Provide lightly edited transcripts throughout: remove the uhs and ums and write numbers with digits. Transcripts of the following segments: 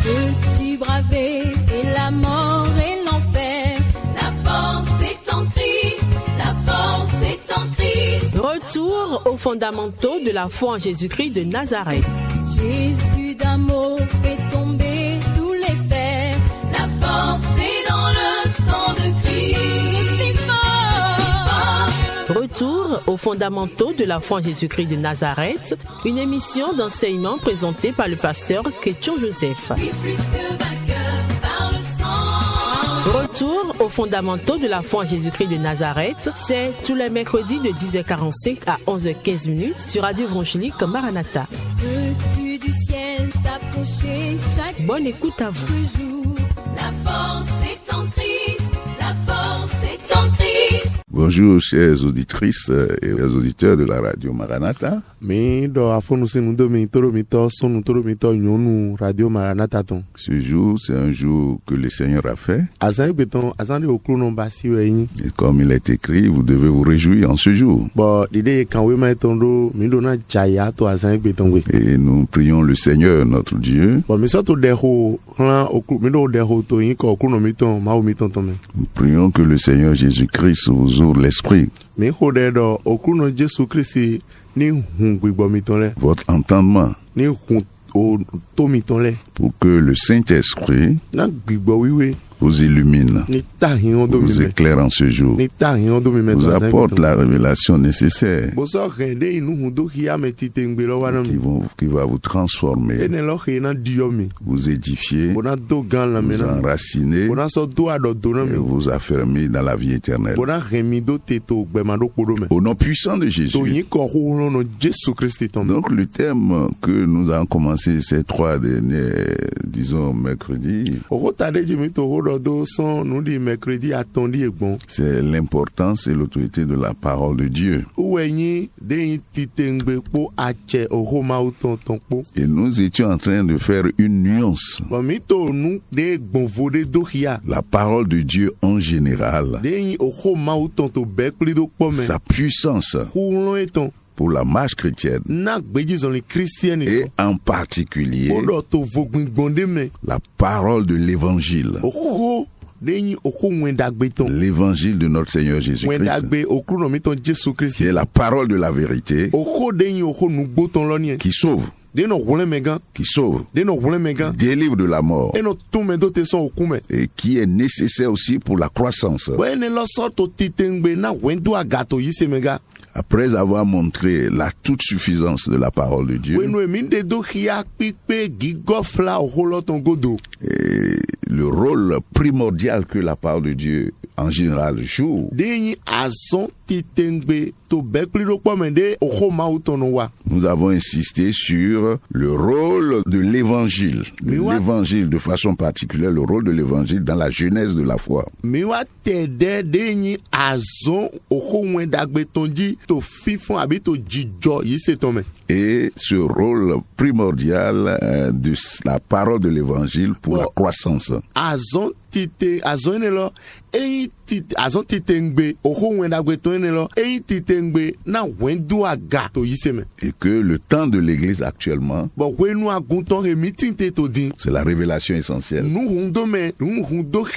Peux-tu braver et la mort et l'enfer? La force est en Christ, la force est en Christ. Retour aux fondamentaux de la foi en Jésus-Christ de Nazareth. Jésus d'amour fait tomber tous les fers. La force est dans le sang de Christ. Je suis fort. Retour aux fondamentaux de la foi en Jésus-Christ de Nazareth, une émission d'enseignement présentée par le pasteur Ketchon Joseph. Plus que vainqueur par le sang. Retour aux fondamentaux de la foi en Jésus-Christ de Nazareth, c'est tous les mercredis de 10h45 à 11h15 sur Radio Évangélique Maranatha. Peux-tu du ciel t'approcher chaque Bonne écoute à vous. jour? La force est en Christ, la force est en Christ. Bonjour chères auditrices et auditeurs de la radio Maranatha. Mi do afonu sinu do mi toro mi to sonu toro mi to nyonu radio Maranatha ton. Ce jour, c'est un jour que le Seigneur a fait. Azan beton azan de okru no basi weyin. Et comme il est écrit, vous devez vous réjouir en ce jour. Bo dide kan we ma tondo mi do na jaya to azan beton we. Et nous prions le Seigneur, notre Dieu. Bo mi so to de ho ran okru mi do de ho to yin ko okru no mi ton ma o mi ton ton me. Nous prions que le Seigneur Jésus-Christ vous ouvre l'esprit, Mi ho de do okru no Jesu Christ ni hun gbigbo mi ton le. votre entendement, Ni hun o to mi ton le. pour que le Saint-Esprit Na gbigbo wiwe vous illumine, ni ta hin on do mi vous me. éclaire en ce jour, Ni ta hin on do mi me. vous apporte la révélation nécessaire Bo so rende inu hun do hiya me titengbe lo wa na mi. qui va vous transformer, Ene lo he na dio mi. vous édifier, Bona do gan la vous mena. enraciner Bona so do ado do na et mi. vous affermir dans la vie éternelle. Bona remi do teto gbema do podo me. Au nom puissant de To Jésus. yin ko ho no Jesu Christ ton. Donc le thème que nous avons commencé ces 3 derniers, disons, mercredis, O ta de jimi to ho do son nu di mercredi atondi egbon. c'est l'importance et l'autorité de la parole de Dieu. Uwe yin de yin titengbe po ache o ho ma o ton ton po. Et nous étions en train de faire une nuance. Bo mi to nu de egbon vode do hia. La parole de Dieu en général, De yin o ho ma o ton to be pli do po me. sa puissance Hulon eton. pour la marche chrétienne Na gbeji zon li Christian et en particulier Bodo to vogbin gbonde me. la parole de l'évangile. Oho de yin oko wendagbe ton. L'évangile de notre Seigneur Jésus-Christ, Wendagbe okru no mi ton Jesu Christ. qui est la parole de la vérité, Oho de yin oko nu gbo ton lonye. qui sauve, De no wole megan. qui sauve, De no wole megan. délivre de la mort, E no tume do te son okume. et qui est nécessaire aussi pour la croissance. Wene lo sorto titengbe na wendu agato yise mega. Après avoir montré la toute suffisance de la parole de Dieu Wenu emi de do hia pipe gigofla oho lo ton godo. et le rôle primordial que la parole de Dieu en général joue, De yin azon titengbe to bekli do po mende oho ma o ton no wa. nous avons insisté sur le rôle de l'évangile. Mais what? L'évangile de façon particulière, le rôle de l'évangile dans la genèse de la foi. Mi wa tede de yin azon oho wendagbe tonji to fifon abi to jijo yise ton me. Et ce rôle primordial de la parole de l'évangile pour la croissance. Azon ene lo azon titengbe oho wendagbe to ene lo titengbe na wendu aga to yise me. Et que le temps de l'église actuellement, Bo wenu agunton he meeting te to din. c'est la révélation essentielle. Nu hundo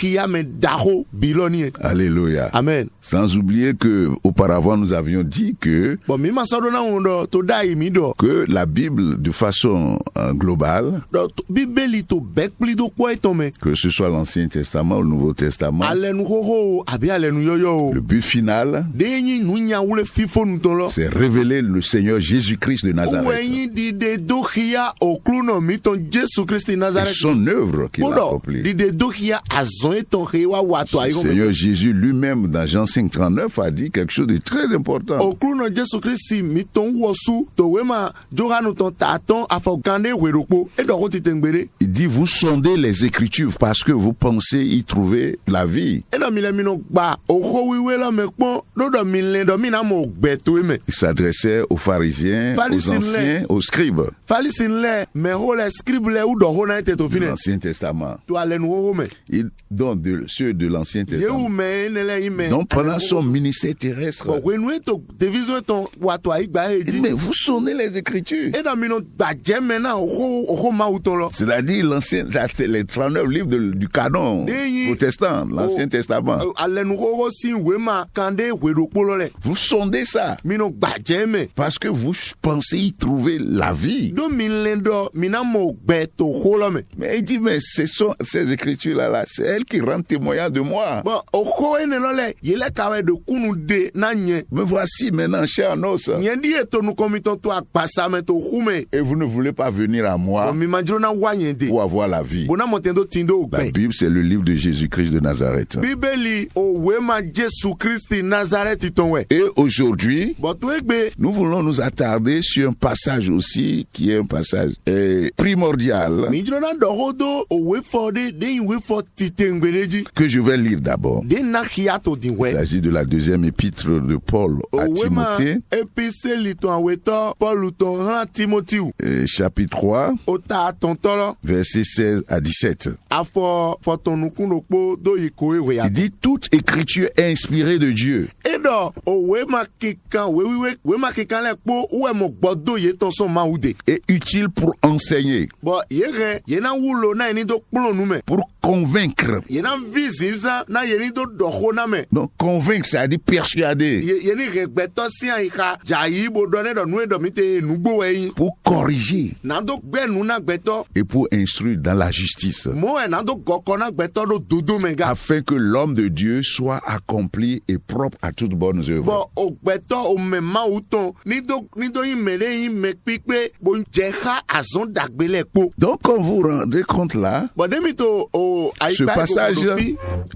hia me daho biloni. Alléluia. Amen. Sans oublier que auparavant nous avions dit que Bon mi masodo na hundo to dai mi do. la Bible de façon globale, Bibeli to bekpli do ko etome. que ce soit l'Ancien Testament ou le Nouveau Testament, Alenu hoho abi alenu yoyo. le but final, Denyi nunya wule fifo nuton lo. c'est révéler le Seigneur Jésus-Christ de Nazareth Wenyi di de do hia okluno miton Jesu Christi et Nazareth. son œuvre qu'il a Bodo accomplie. di de do hia azon eton hewa wato Le ayo. Seigneur Jésus lui-même, dans Jean 5,39, a dit quelque chose de très important. Okluno Jesu Christi miton wosu to wema johanu ton taton afogande werokpo edoko titengbere. Il dit, vous sondez les Écritures parce que vous pensez y trouver la vie. Edo mile mino no gba oho wiwe lo me pon dodo mi len do mi na mo gbe to me. Il s'adressait aux pharisiens, aux anciens, aux scribes. Falisin le me ho le scribe le u do ho na te to fine. L'Ancien Testament. To ale nu ho me. Donc ceux de l'Ancien Ye Testament. u me ne le ime. Donc pendant son ministère terrestre. Ko we nu to division ton wa to ai gba eji. Mais vous sonnez les Écritures. E do mi no gba je me na oho ma u ton lo. C'est-à-dire les 39 livres du canon protestant, l'Ancien Testament. Ale nu ho si we ma kande we do polo le. Vous sondez ça. Mi no gba je me. Parce que vous pensez y trouver la vie. Do mi len do mi na mo gbe to ho lo me. Mais il dit, mais ce sont ces écritures-là, c'est elles qui rendent témoignage de moi. Bon, oho ene lo le, yele kawe de kunu de na nye. Me voici maintenant chair en os. Nye di eto nu komiton to akpasa me to hume. Et vous ne voulez pas venir à moi Bon, mi majro na wa nye de. pour avoir la vie. Bona motendo tindo La gbe. Bible, c'est le livre de Jésus-Christ de Nazareth. Bibeli o we ma Jésus Christ Nazareth ton we. Et aujourd'hui, Bon, to egbe. nous voulons nous attarder sur un passage aussi qui est un passage primordial Mi jro na do hodo o we for de yin we for titengbereji. que je vais lire d'abord. De na hiato din Il we. s'agit de la deuxième épître de Paul à O we ma Timothée, episteli ton aweto Paul ton ran Timothy. chapitre 3, O ta ton tolo. versets 16 à 17. Afo for ton nukun okpo do yiko ewe ya. Il dit, toute écriture est inspirée de Dieu Edo o we ma kikan we ma kikan le po we mo gbodo ye ton so ma ude. et utile pour enseigner, Bo ye na wulo na ni do kplon nu me. pour convaincre. Ye na vizinza na ye ni do doho na me. Donc convaincre, c'est-à-dire persuader, Ye ni regbeto si an ika jayi bo do ne do nu do mi te nugbo we yin. pour corriger Na do gbe nu na gbeto. et pour instruire dans la justice, Mo e na do goko na gbeto do dodo me ga. afin que l'homme de Dieu soit accompli et propre à toutes bonnes œuvres. Bo o gbeto o me ma uton ni do yin mere yin me pipe bo je ha azon dagbele po. Donc quand vous vous rendez compte là, Bo de mi to o ce passage,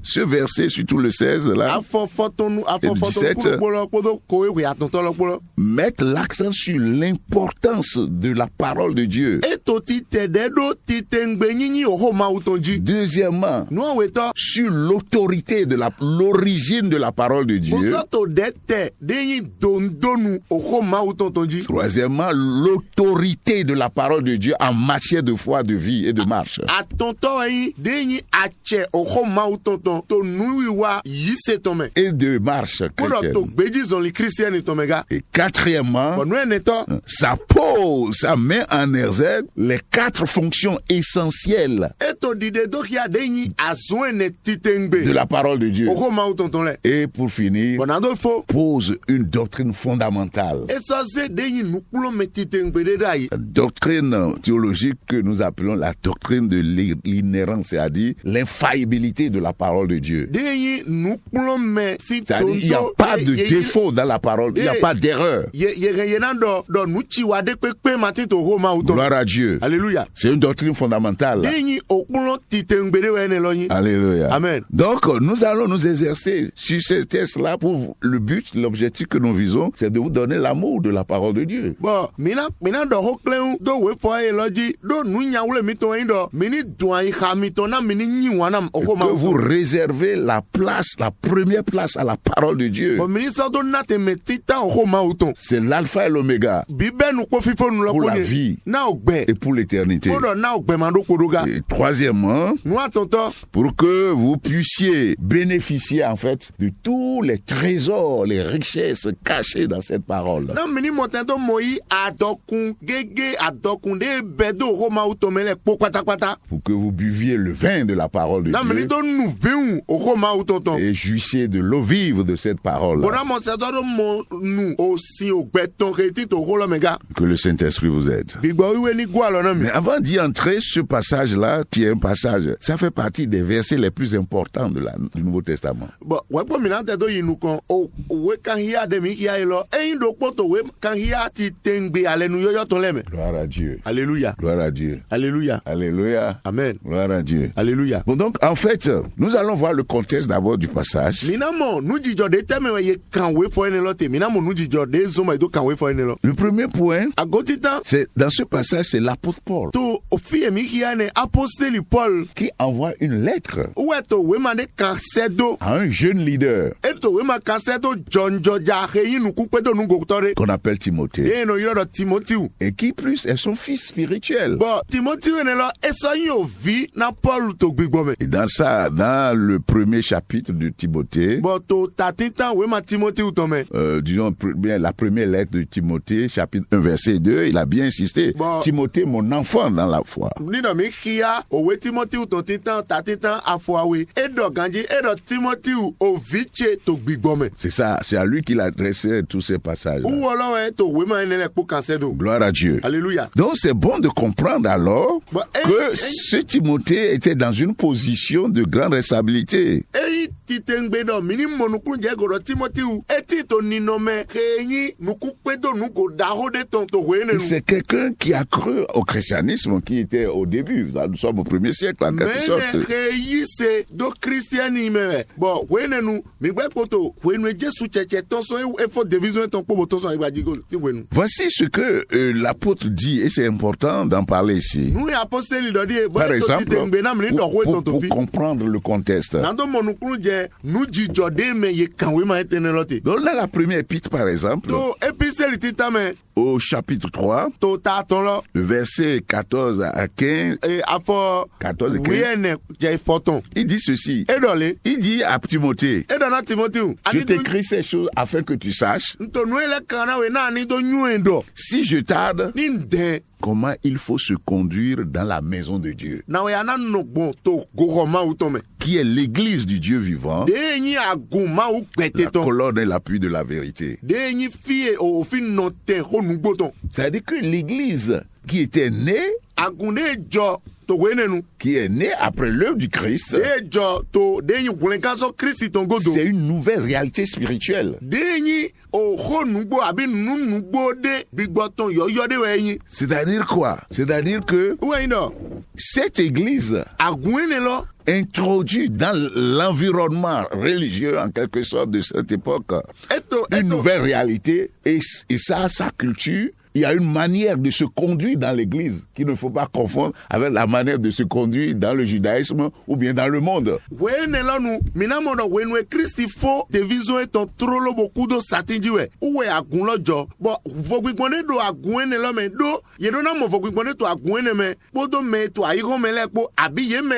ce verset, surtout le 16 là, afọ fọtọnu 17, kpọlọ kpọdọ ko ewe atọtọ lọ kpọlọ. mettent l'accent sur l'importance de la parole de Dieu. Eto ti tẹ̀dẹ́ do ti tẹ̀ ń gbé yínyín òhó máa wù tán jí. Deuxièmement, Nu àwọn ètò. sur l'autorité de l'origine de la parole de Dieu. Bùsọ̀tò dẹ́ tẹ̀ déyìn dòńdónu òhó máa wù tán jí. Troisièmement, l'autorité de la parole de Dieu en matière de foi, de vie et de marche. Àtọ̀ntọ̀ ẹyin déyìn àtsẹ̀ òhó máa wù tán tó nu ìwà yìí ṣe tán mẹ́. Et de marche Kódà tó chrétienne. gbèjì zọ̀nlì kírísítẹ́nì tán mẹ́ ga. Et quatrièmement, Bọ̀nú ẹ̀ nẹ́tọ́. ça met en exergue les 4 fonctions essentielles Ètò dìde dókíà déyìn àzún ẹ̀nẹ̀ títẹ̀ ń gbé. de la parole de Dieu. Òhó máa wù tán lẹ̀. Et pour finir, Bọ̀nàdó fo. pose une doctrine fondamentale. Esose déyìn nukúlọ̀ mẹ́ títẹ̀ ń gbé dédá yìí. La doctrine théologique que nous appelons la doctrine de l'inhérence, c'est-à-dire l'infaillibilité de la parole de Dieu. Déyìn nukúlọ̀ mẹ́ sí C'est-à-dire il n'y a pas de défaut dans la parole, il n'y a pas d'erreur. Yẹ̀yẹ̀nà dọ̀ nùchíwádé pépé màtí tó hó máa wù tán. Gloire à Dieu. Alléluia. C'est une doctrine fondamentale. Déyìn òkúlọ̀ títẹ̀ ń gbé wẹ́n ní lọ́yìn. Alléluia. Amen. Donc, nous allons nous exercer sur ces tests-là pour le but, l'objectif que nous visons, c'est de vous donner l'amour de la parole de Dieu. Bọ̀ mina dọ̀ hó kílẹ̀hún dó wé fọ́ ẹ̀ lọ́jí dó nu nyàwúlẹ̀ mi tó ẹ̀yin dọ̀ mini dùn àyíká mi tó náà mini yíwọ̀n náà òhó máa Que vous wù tán. réservez la place, la première place à la parole de Dieu. Bọ̀ mini sọ́dọ̀ náà tẹ̀mẹ̀ títà òhó máa wù tán. C'est l'alpha et l'oméga Bíbẹ́ nu kó fífó nu pour la lọ́kọ́ vie ni náà gbẹ. et pour l'éternité. Kódọ̀ náà gbẹ máa dó kodoga. Et troisièmement, Nu àtọ̀tọ̀. pour que vous puissiez bénéficier en fait de tous les trésors, les richesses cachées dans cette parole. Na mini mọ̀tẹ́tọ̀ mọ̀ yí àdọ̀kun gégé àdọ̀kun dé bẹ́ẹ̀ dó òhó máa wù tán mẹ́lẹ̀ pọ̀ pátápátá. Pour que vous buviez le vin de la parole de Na mini Dieu tó nu véhùn òhó máa wù tán tán. et jouissiez de l'eau vive de cette parole. Bọ̀dá mọ̀tẹ́tọ̀ tó mọ̀ nu òsì ògbẹ́ tán kétí tó hó lọ́mẹ̀gá. Que le Saint-Esprit vous aide. Gbígbọ́ wíwé ní gbọ́ àlọ́ náà mi. Mais avant d'y entrer, ce passage-là, qui est un passage, ça fait partie des versets les plus importants du Nouveau Testament. Bọ̀ wẹ́pọ̀ mi náà tẹ̀tọ̀ yìí nu kan òwe kan híyá dẹ̀mí híyá yìí lọ ẹ̀yin dò pọ̀ tó wé kan híyá ti tẹ̀ ń gbé alẹ́ nu yọ́yọ́ tán lẹ́mẹ̀. Gloire à Dieu. Alléluia. Gloire à Dieu. Alléluia. Alléluia. Amen. Gloire à Dieu. Alléluia. Bon, donc, en fait, nous allons voir le contexte d'abord du passage. Minamo nu jijɔ de tɛmɛ ye kan we fɔ ene lɔ te minamo nu jijɔ de zoma edo kan we fɔ ene lɔ. Le premier point, Agoti tan c'est dans ce passage, c'est l'apôtre Paul to ofi emi kia ne apostoli Paul qui envoie une lettre uwe to we ma de kan sedo à un jeune leader eto we ma kan sedo jonjo ja heyin nu kupedo nu gotore qu'on appelle Timothée, e no yoro Timothy et qui plus est son fils spirituel. bon Timothy ne lo eso yin o vi na Paul to gbigbo me Et dans ça, dans le premier chapitre de Timothée, bon to tatitan we ma Timothy to me disons bien la première lettre de Timothée, chapitre 1, verset 2, il a bien insisté. Bon. Timothée, mon enfant dans la foi. ni no mi khia o we Timothy to titan tatitan afuawe edo ganji edo Timothy o viche to gbigbo me C'est ça, c'est à lui qu'il adressait tous ces passages. uwo lo we to we ma ne po kan sedo Gloire à Dieu. alléluia Donc c'est bon de comprendre alors Bon, que ce Timothée était dans une position de grande responsabilité. eyi titengbe do mini monukun je goro Timothy eti to ninome keyin nuku pedo nuko dahode ton to Et wene c'est quelqu'un qui a cru au christianisme qui était au début. Nous sommes au 1er siècle en quelque sorte. mene keyi se do christiani me bon wene nu mi gbe poto wenu Jesu cheche ton so e fo division ton po ton so igba digo ti wenu Voici ce que l'apôtre dit, et c'est important d'en parler ici. nu apostoli do di Par exemple, titengbe na mi do ho ton to pour fi comprendre le contexte. na do monukun je nu jijo de me ye kanwe ma etene lote Donc dans la première épître, par exemple, to epistle titame au chapitre 3, to ta ton lo le verset 14 à 15, e afo 14 et 15, wene je foton il dit ceci. edole Il dit à Timothée, edo na Timothy je t'écris ces choses afin que tu saches, ntonu ele kana we na ni do nyuendo si je tarde, ni de comment il faut se conduire dans la maison de Dieu, na we ana no gbon to gogoma utome qui est l'église du Dieu vivant, de yin aguma u la gbete ton colonne et l'appui de la vérité. de yin fie o fi no ten ho nu gboton C'est-à-dire que l'église qui était née, agunde jo to wenenu qui est née après l'œuvre du Christ, de jo to de yin gulenkaso Christ ton godo c'est une nouvelle réalité spirituelle. de yin o ho nu gbo abi nu nu gbo de bigboton yoyo de we yin C'est-à-dire quoi? C'est-à-dire que we yin do cette église agunene lo introduit dans l'environnement religieux, en quelque sorte, de cette époque, une nouvelle réalité, et ça, sa culture. Il y a une manière de se conduire dans l'église qu'il ne faut pas confondre avec la manière de se conduire dans le judaïsme ou bien dans le monde. wene lo nu minamodo wenwe Christi fo division ton trolo beaucoup do satinjiwe uwe agun lojo bo vogbigbone do agun ene lo me do ye do na mo vogbigbone to agun ene me bodo me to ayiho me le po abi ye me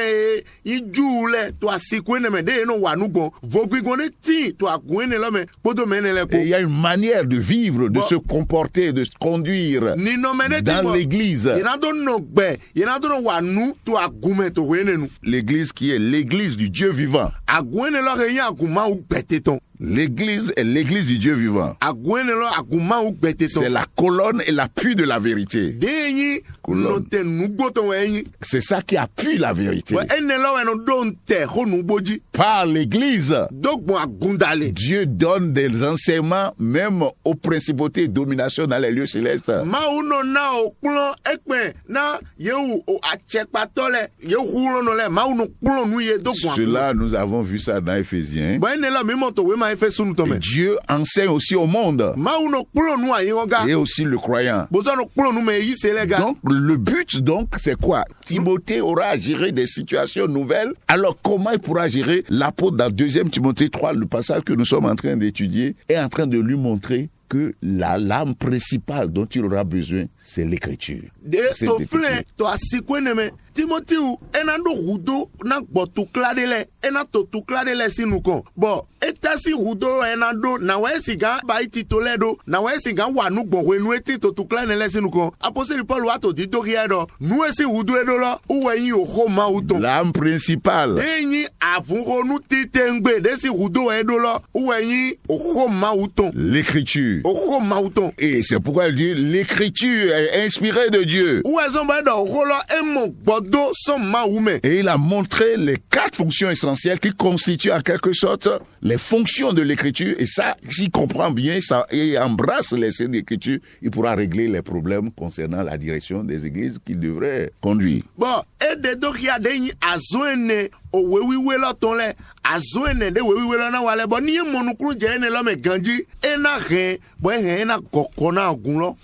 ijule to asiku ene me de no wanu gbon vogbigbone ti to agun ene lo me bodo me ene le po Et il y a une manière de vivre, de Bon. se comporter, de se conduire ni no me de dans l'église. ye na do no gbe ye na do no wanu to agun me to wene nu L'église qui est l'église du Dieu vivant. agun ene lo re yin agun ma u gbete ton L'église est l'église du Dieu vivant. agun ene lo agun ma u gbete ton C'est la colonne et l'appui de la vérité. de yin Colonne. no te nu gboton we yin C'est ça qui appuie la vérité. we ene lo we no do nte ho nu gboji Par l'église, dogbon agundale Dieu donne des enseignements même aux principautés et dominations dans les lieux célestes. ma u no na o plon ekpe na yewu o achepatole yewu no le ma u no plon nu ye dogbon Cela, nous avons vu ça dans Éphésiens. bo ene lo mi mo to we ma efe sunu to Et me Dieu enseigne aussi au monde ma u no plon nu ayin oga et aussi le croyant. bo so no plon nu me yi se le ga Donc, le but, donc, c'est quoi? Timothée aura à gérer des situations nouvelles. Alors, comment il pourra gérer? L'apôtre dans 2 Timothée 3, le passage que nous sommes en train d'étudier, est en train de lui montrer que la lame principale dont il aura besoin, c'est l'écriture. de C'est to l'écriture. fle to asiku ene me Timothy ena do hudo na gbotu kladele ena to tu kladele sinu kon bo etasi hudo ena do na we siga ba iti to ledo na we siga wa nu gbon we nu eti to tu kladele sinu kon apostle Paul wa to di to edo nu esi hudo edo lo uwe yin o ho ma uton L'âme principale, eyin avunro nu titengbe de si hudo edo lo uwe yin o ho ma uton l'écriture. o ho ma uton Et c'est pourquoi il dit l'écriture est inspirée de Dieu. uwe son ba do ho lo emo gbodo son ma ume Et il a montré les 4 fonctions essentielles qui constituent en quelque sorte les fonctions de l'écriture. Et ça, s'il comprend bien ça, et embrasse les scènes d'écriture, il pourra régler les problèmes concernant la direction des églises qu'il devrait conduire. bon ede do ya de yin azo ene o wewiwe lo ton le azo ene de wewiwe lo na wale bo ni monukru je ene lo me ganji ena hen bo hen ena gokona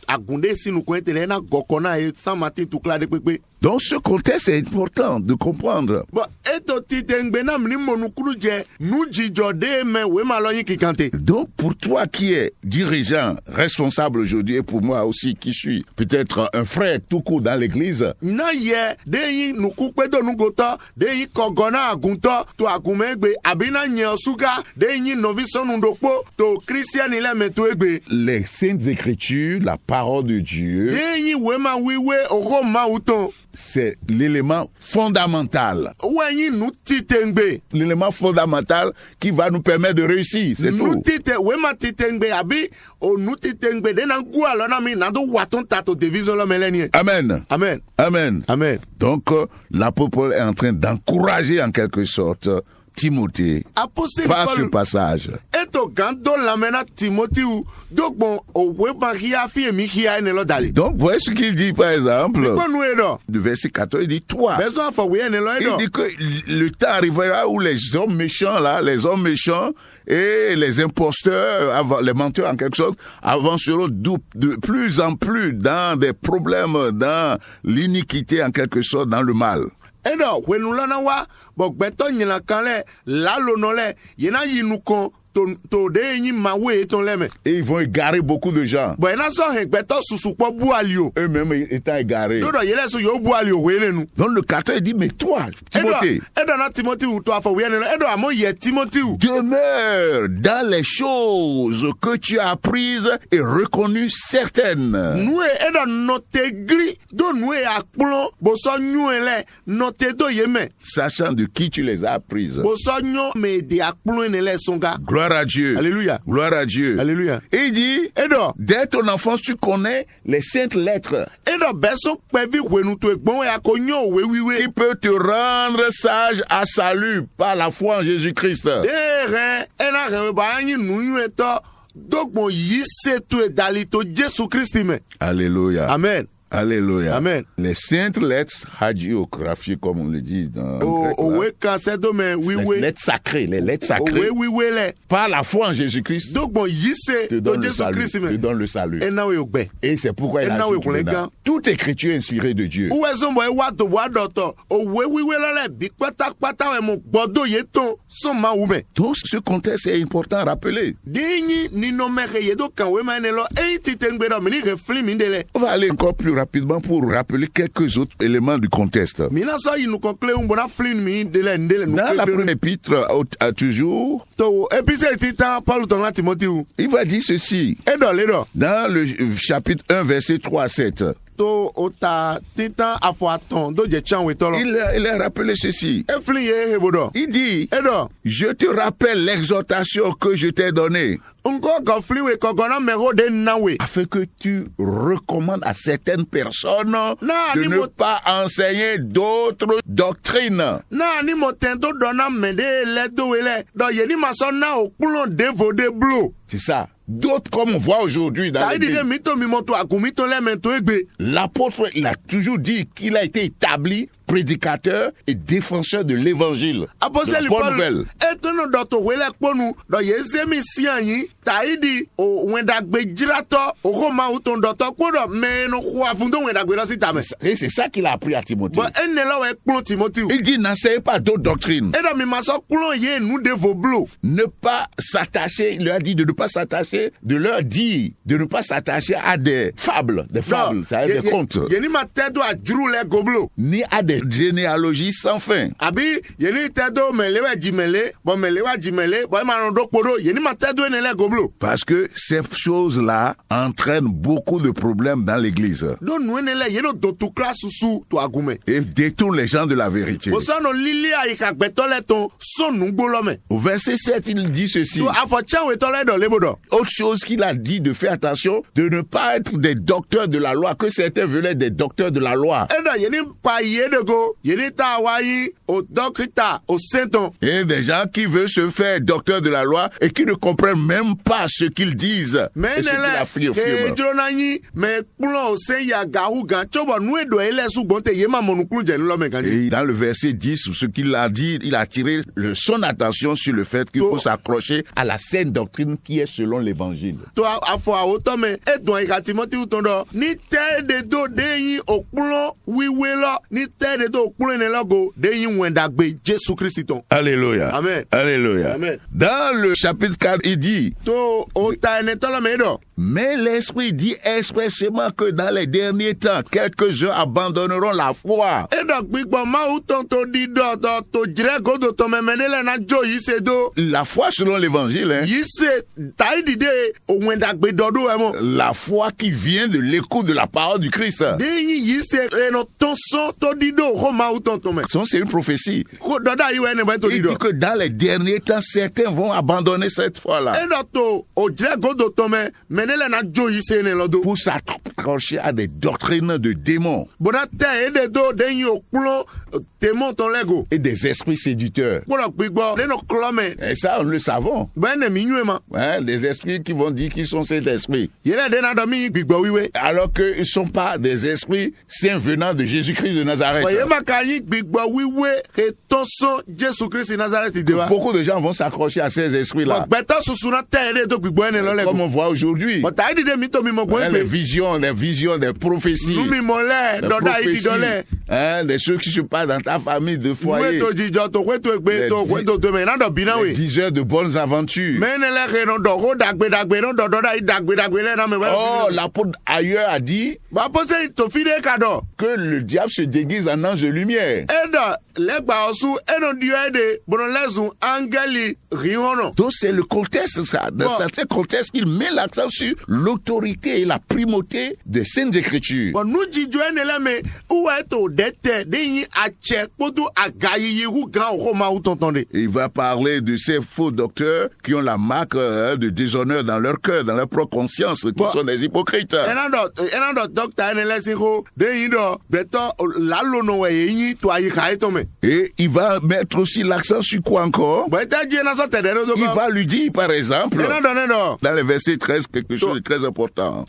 agunde sinu ko etele ena gokona e San Martin tout clair de pepe. Dans ce contexte, c'est important de comprendre. Donc, pour toi qui es dirigeant, responsable aujourd'hui, et pour moi aussi qui suis peut-être un frère tout court dans l'église, les saintes écritures, la parole de Dieu, c'est l'élément fondamental. L'élément fondamental qui va nous permettre de réussir, c'est tout. Amen. Amen. Amen. Amen. Donc, l'apôtre est en train d'encourager en quelque sorte Timothée par ce passage. Donc, voyez ce qu'il dit par exemple. Le verset 14, il dit toi. Il dit que le temps arrivera où les hommes méchants et les imposteurs, les menteurs en quelque sorte, avanceront de plus en plus dans des problèmes, dans l'iniquité en quelque sorte, dans le mal. Edo wenulana wa bogbeto nyina kanle la lonole yena yinukon to de yin mawe ton leme. Et ils vont égarer beaucoup de gens. Bon na so hegbeto susukpo bualio. Eux-mêmes étant égarés. Dodo yele so yo bualio welenu. Donc le 14 dit mais toi Timothée. Edo na Timothée ou toi fa wene edo amo ye Timothée. Demeure dans les choses que tu as apprises et reconnues certaines. Nous edo notegri do nous akplon bo so nyuele notedo yeme. Sachant de qui tu les as apprises. Bo so nyo me de akplon ne le songa. Gloire à Dieu. Alléluia. Gloire à Dieu. Alléluia. Et il dit, dès ton enfance, tu connais les saintes lettres. Qui peut te rendre sage à salut par la foi en Jésus-Christ. Alléluia. Amen. Alléluia. Amen. Les saintes lettres hagiographiées, comme on le dit dans les lettres sacrées, par la foi en Jésus-Christ, te donne le salut. Et c'est pourquoi il a dit toute écriture inspirée de Dieu. Donc ce contexte est important à rappeler. On va aller encore plus rapidement pour rappeler quelques autres éléments du contexte. Dans la première épître, toujours, il va dire ceci. Dans le chapitre 1, verset 3 à 7. Il a rappelé ceci. Il dit, je te rappelle l'exhortation que je t'ai donnée, afin que tu recommandes à certaines personnes de ne pas enseigner d'autres doctrines. C'est ça. D'autres, comme on voit aujourd'hui dans l'Église. L'apôtre, il a toujours dit qu'il a été établi prédicateur et défenseur de l'évangile. La bonne nouvelle. Et c'est ça qu'il a appris à Timothée. Il dit, n'enseignez pas d'autres doctrines. Ne pas s'attacher, il leur a dit de ne pas s'attacher, de leur dire, de ne pas s'attacher à des fables, c'est-à-dire des contes. Ni à des généalogies sans fin. Parce que ces choses-là entraînent beaucoup de problèmes dans l'église. Et détournent les gens de la vérité. Au verset 7, il dit ceci. Autre chose qu'il a dit de faire attention, de ne pas être des docteurs de la loi, que certains veulent être des docteurs de la loi. go yeni ta wayi au docteur au sainton. Et des gens qui veulent se faire docteur de la loi et qui ne comprennent même pas ce qu'ils disent. Mais et ce qu'ils affirment. Et dans le verset 10, ce qu'il a dit, il a attiré son attention sur le fait qu'il faut s'accrocher à la saine doctrine qui est selon l'évangile. Alléluia. Amen. Alléluia. Amen. Dans le chapitre 4, il dit, mais l'Esprit dit expressément que dans les derniers temps, quelques-uns abandonneront la foi. La foi selon l'évangile, hein? La foi qui vient de l'écoute de la parole du Christ. C'est une prophétie. Il dit que dans les derniers temps, certains vont abandonner cette foi-là pour s'accrocher à des doctrines de démons et des esprits séducteurs. Et ça, nous le savons. Ouais, des esprits qui vont dire qu'ils sont ces esprits, alors qu'ils ne sont pas des esprits saints venant de Jésus-Christ de Nazareth. Beaucoup de gens vont s'accrocher à ces esprits-là, comme on voit aujourd'hui. Les visions, des prophéties, des choses qui se passent dans ta famille de foyer, les 10 heures de bonnes aventures. Oh, l'apôtre ailleurs a dit que le diable se déguise en ange de lumière. Donc c'est le contexte, ça. Dans certains contextes, il met l'accent sur l'autorité et la primauté des Saintes Écritures. Il va parler de ces faux docteurs qui ont la marque de déshonneur dans leur cœur, dans leur propre conscience, qui sont des hypocrites. Et il va mettre aussi l'accent sur quoi encore? Il va lui dire, par exemple, dans le verset 13, quelque chose de très important.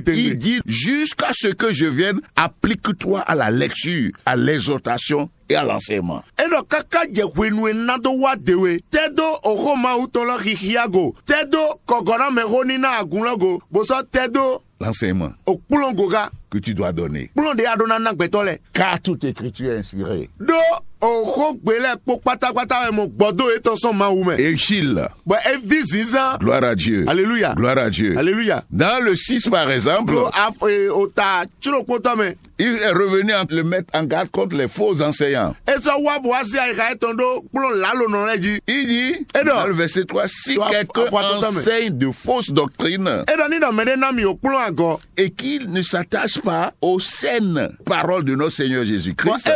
Il dit, jusqu'à ce que je vienne, applique-toi à la lecture, à l'exhortation et à l'enseignement. L'enseignement que tu dois donner, car toute écriture est inspirée. Et Gilles, gloire à Dieu. Alléluia. Gloire à Dieu. Alléluia. Dans le 6 par exemple, il est revenu à le mettre en garde contre les faux enseignants. Il dit, dans le verset 3, si quelqu'un enseigne de fausses doctrines et qu'il ne s'attache pas aux saines paroles de notre Seigneur Jésus-Christ,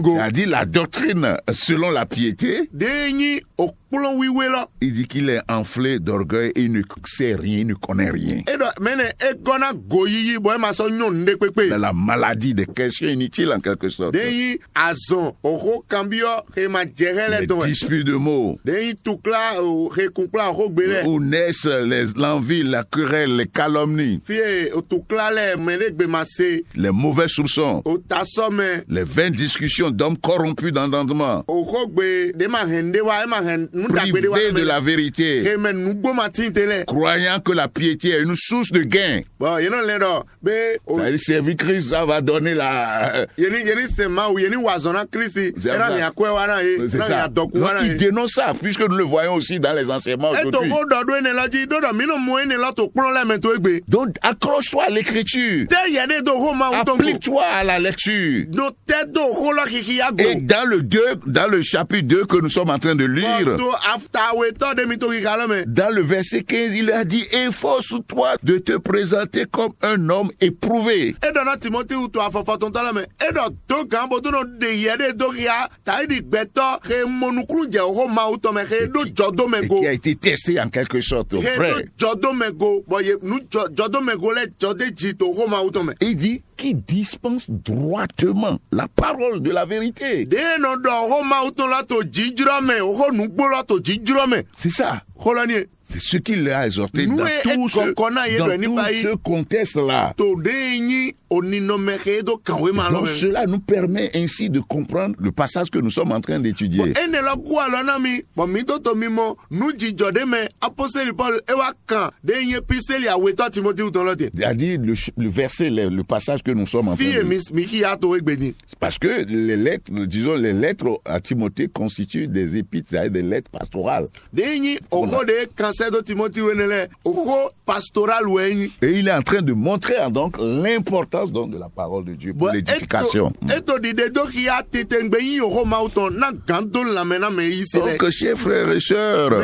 c'est-à-dire la doctrine selon la piété, il dit qu'il est enflé d'orgueil et il ne sait rien, il ne connaît rien. Dans la maladie des questions inutiles en quelque sorte. Les disputes de mots, où naissent l'envie, la querelle, les calomnies, les mauvais soupçons, les vaines discussions d'hommes corrompus d'entendement, privés de la vérité, croyant que la piété est une source de gain. Le service ça va donner la... C'est ça. Donc, il dénonce ça, puisque nous le voyons aussi dans les enseignements aujourd'hui. Donc, accroche-toi à l'écriture. Applique-toi à la lecture. Et dans le chapitre 2 que nous sommes en train de lire, dire, dans le verset 15, il a dit, efforce-toi de te présenter comme un homme éprouvé. Et qui a été testé en quelque sorte, frère. Il dit, qui dispense droitement la parole de la vérité. C'est ça. C'est ce qu'il a exhorté dans tout ce contexte-là. Donc cela nous permet ainsi de comprendre le passage que nous sommes en train d'étudier. Il a dit le verset, le passage que nous sommes en train d'étudier. Parce que les lettres, disons, les lettres à Timothée constituent des épîtres, c'est-à-dire des lettres pastorales. Et il est en train de montrer donc l'importance donc de la parole de Dieu pour l'édification. Donc, chers frères et sœurs, compte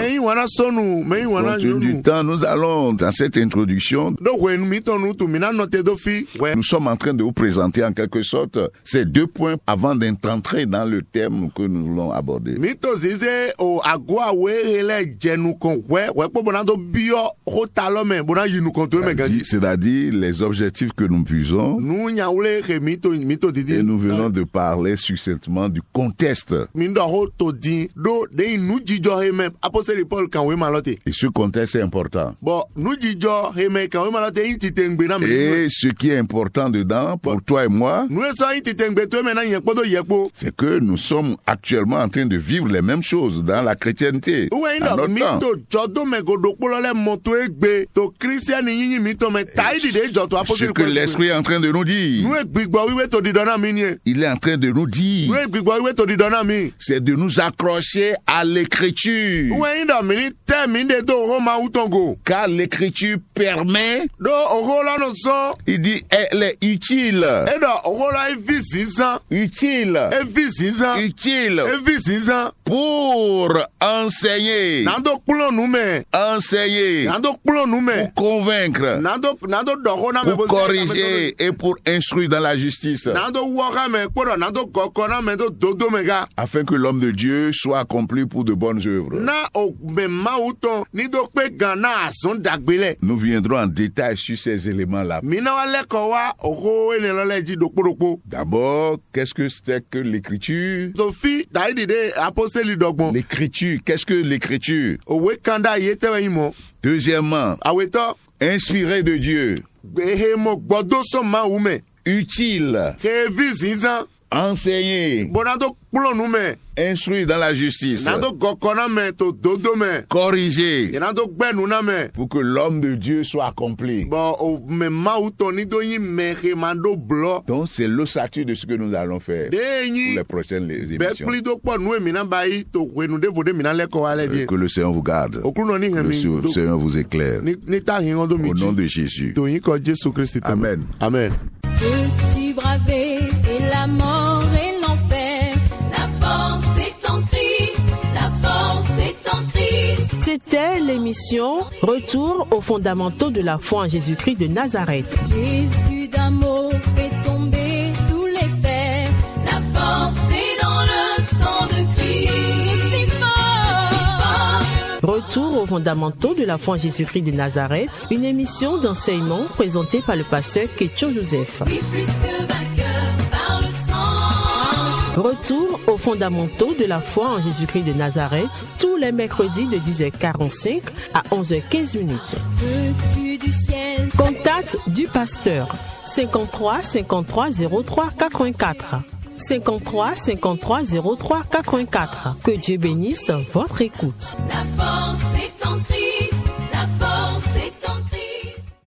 tenu du temps, nous allons dans cette introduction, nous sommes en train de vous présenter en quelque sorte ces 2 points avant d'entrer dans le thème que nous voulons aborder. C'est-à-dire les objectifs que nous puisons, et nous venons de parler succinctement du contexte. Et ce contexte est important. Et ce qui est important dedans, pour toi et moi, c'est que nous sommes actuellement en train de vivre les mêmes choses dans la chrétienté. À notre temps. Ce que l'Esprit est en train de nous dire, il est en train de nous dire, c'est de nous accrocher à l'Écriture. Car l'Écriture permet, il dit, elle est utile. Utile pour enseigner, pour convaincre, pour corriger et pour instruire dans la justice, afin que l'homme de Dieu soit accompli pour de bonnes œuvres. Nous viendrons en détail sur ces éléments-là. D'abord, qu'est-ce que c'est que l'Écriture? L'Écriture, qu'est-ce que l'Écriture? Deuxièmement, inspiré de Dieu, utile, enseigner, instruire dans la justice, corriger, pour que l'homme de Dieu soit accompli. Donc c'est l'ossature de ce que nous allons faire pour les prochaines émissions. Que le Seigneur vous garde, que le Seigneur vous éclaire. Au nom de Jésus. Amen. Amen. Peux-tu braver et la mort et l'enfer? La force est en Christ, la force est en Christ. C'était l'émission Retour aux fondamentaux de la foi en Jésus-Christ de Nazareth. Jésus d'amour fait tomber tous les fers. La force est dans le sang de Christ. Je suis fort. Retour aux fondamentaux de la foi en Jésus-Christ de Nazareth, une émission d'enseignement présentée par le pasteur Ketcho Joseph. Oui, plus que vainqueur par le sang. Retour aux fondamentaux de la foi en Jésus-Christ de Nazareth, tous les mercredis de 10h45 à 11h15. Veux-tu du ciel? Contact du pasteur 53 53 03 84. 53 53 03 84. Que Dieu bénisse votre écoute. La force est